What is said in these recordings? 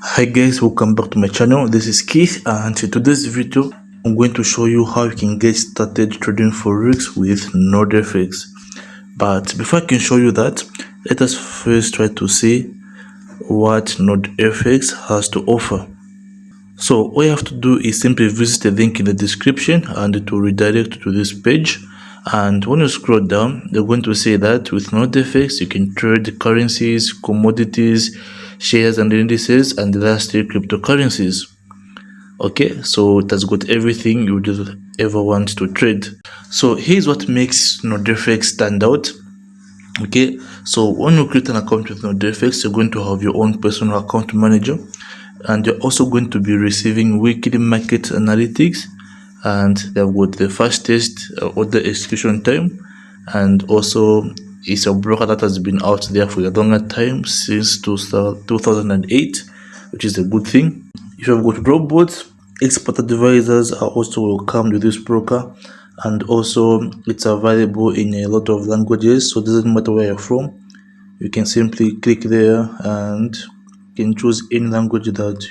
Hi guys, welcome back to my channel. This is Keith, and in today's video I'm going to show you how you can get started trading forex with NordFX. But before I can show you that, let us first try to see what NordFX has to offer. So all you have to do is simply visit the link in the description and it will redirect to this page. And when you scroll down, they're going to say that with NordFX you can trade currencies, commodities, shares and indices, and lastly cryptocurrencies. Okay, so it has got everything you would ever want to trade. So here's what makes NordFX stand out. Okay, so when you create an account with NordFX, you're going to have your own personal account manager, and you're also going to be receiving weekly market analytics, and they've got the fastest order execution time, and also it's a broker that has been out there for a longer time, since 2008, which is a good thing. If you've got robots, expert advisors are also welcome with this broker, and also it's available in a lot of languages, so it doesn't matter where you're from. You can simply click there and you can choose any language that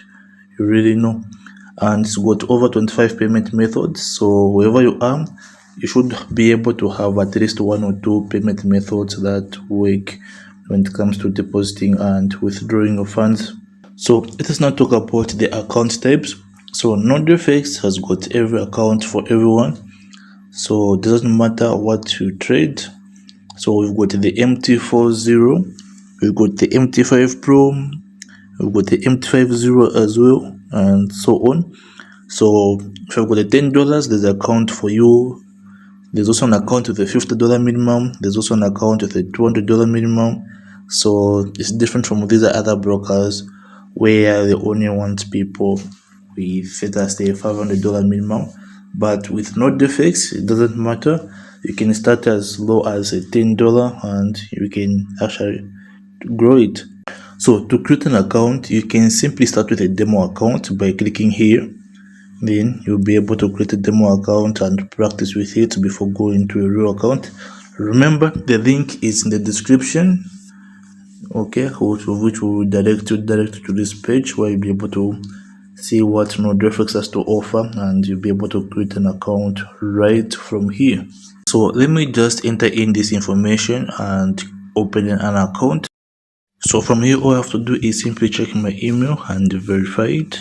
you really know. And it's got over 25 payment methods, so wherever you are, you should be able to have at least one or two payment methods that work when it comes to depositing and withdrawing your funds. So let us now talk about the account types. So NordFX has got every account for everyone, so it doesn't matter what you trade. So we've got the MT40, we've got the MT5 Pro, we've got the MT50 as well, and so on. So if you've got the $10, there's an account for you. There's also an account with a $50 minimum. There's also an account with a $200 minimum. So it's different from these other brokers where they only want people with, let us say, $500 minimum. But with NordFX, it doesn't matter. You can start as low as a $10 and you can actually grow it. So to create an account, you can simply start with a demo account by clicking here. Then you'll be able to create a demo account and practice with it before going to a real account. Remember, the link is in the description, okay, which will direct you to this page where you'll be able to see what NordFX has to offer, and you'll be able to create an account right from here. So let me just enter in this information and open an account. So from here, all I have to do is simply check my email and verify it.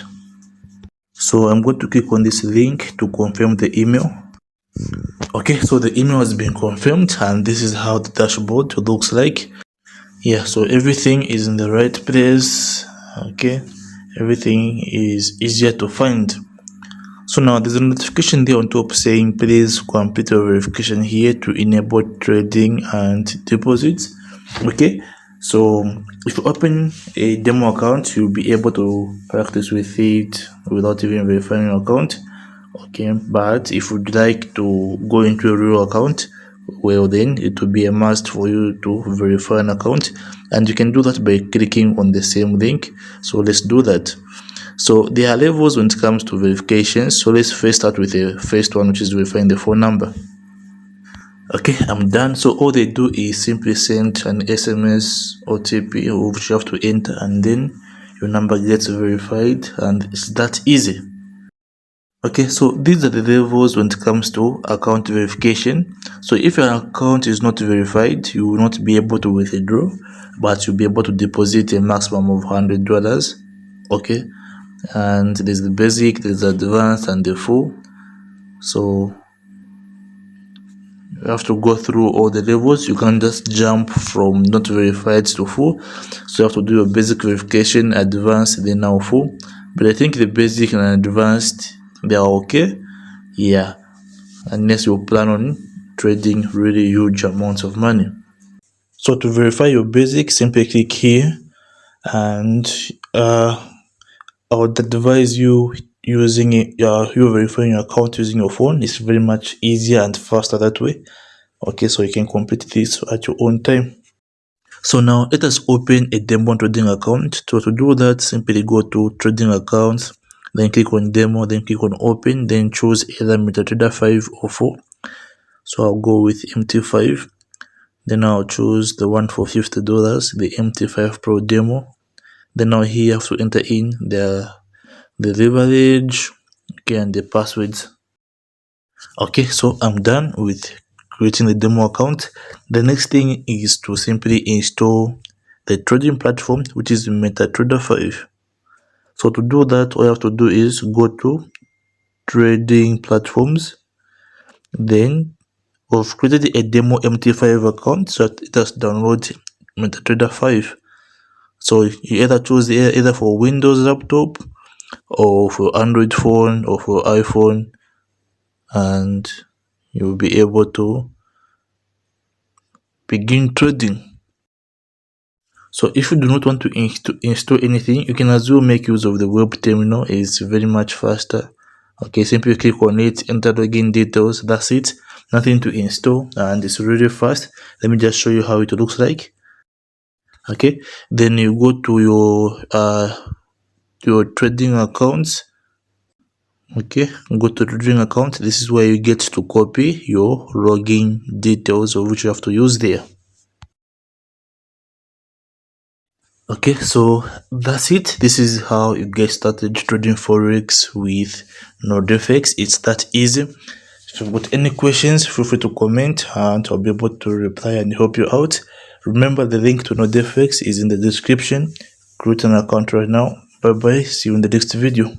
So I'm going to click on this link to confirm the email. Okay, so the email has been confirmed, and this is how the dashboard looks like. Yeah, so everything is in the right place. Okay, everything is easier to find. So now there's a notification there on top saying please complete your verification here to enable trading and deposits. Okay, so if you open a demo account, you'll be able to practice with it without even verifying your account. Okay, but if you'd like to go into a real account, well, then it will be a must for you to verify an account, and you can do that by clicking on the same link. So let's do that. So there are levels when it comes to verifications. So let's first start with the first one, which is verifying the phone number. Okay, I'm done. So all they do is simply send an SMS OTP, which you have to enter, and then your number gets verified, and it's that easy. Okay, so these are the levels when it comes to account verification. So if your account is not verified, you will not be able to withdraw, but you'll be able to deposit a maximum of $100. Okay, and there's the basic, there's the advanced, and the full. So you have to go through all the levels. You can't just jump from not verified to full. So you have to do your basic verification, advanced, then now full. But I think the basic and advanced, they are okay. Yeah, unless you plan on trading really huge amounts of money. So to verify your basic, simply click here, and I would advise you using it, you verifying your account using your phone. It's very much easier and faster that way. Okay, so you can complete this at your own time. So now let us open a demo trading account. So to do that, simply go to trading accounts, then click on demo, then click on open, then choose either MetaTrader 5 or 4. So I'll go with MT5. Then I'll choose the one for $50, the MT5 Pro demo. Then now here you have to enter in the leverage, okay, and the passwords. Okay, so I'm done with creating the demo account. The next thing is to simply install the trading platform, which is MetaTrader 5. So to do that, all you have to do is go to trading platforms. Then we've created a demo MT5 account, so it has download MetaTrader 5. So you either choose either for Windows laptop or for Android phone or for iPhone, and you'll be able to begin trading. So if you do not want to install anything, you can as well make use of the web terminal. It's very much faster. Okay, simply click on it, enter login details, that's it. Nothing to install, and it's really fast. Let me just show you how it looks like. Okay, then you go to your trading accounts. Okay, go to trading account. This is where you get to copy your login details, of which you have to use there. Okay, so that's it. This is how you get started trading Forex with NordFX. It's that easy. If you've got any questions, feel free to comment and I'll be able to reply and help you out. Remember, the link to NordFX is in the description. Create an account right now. Bye bye. See you in the next video.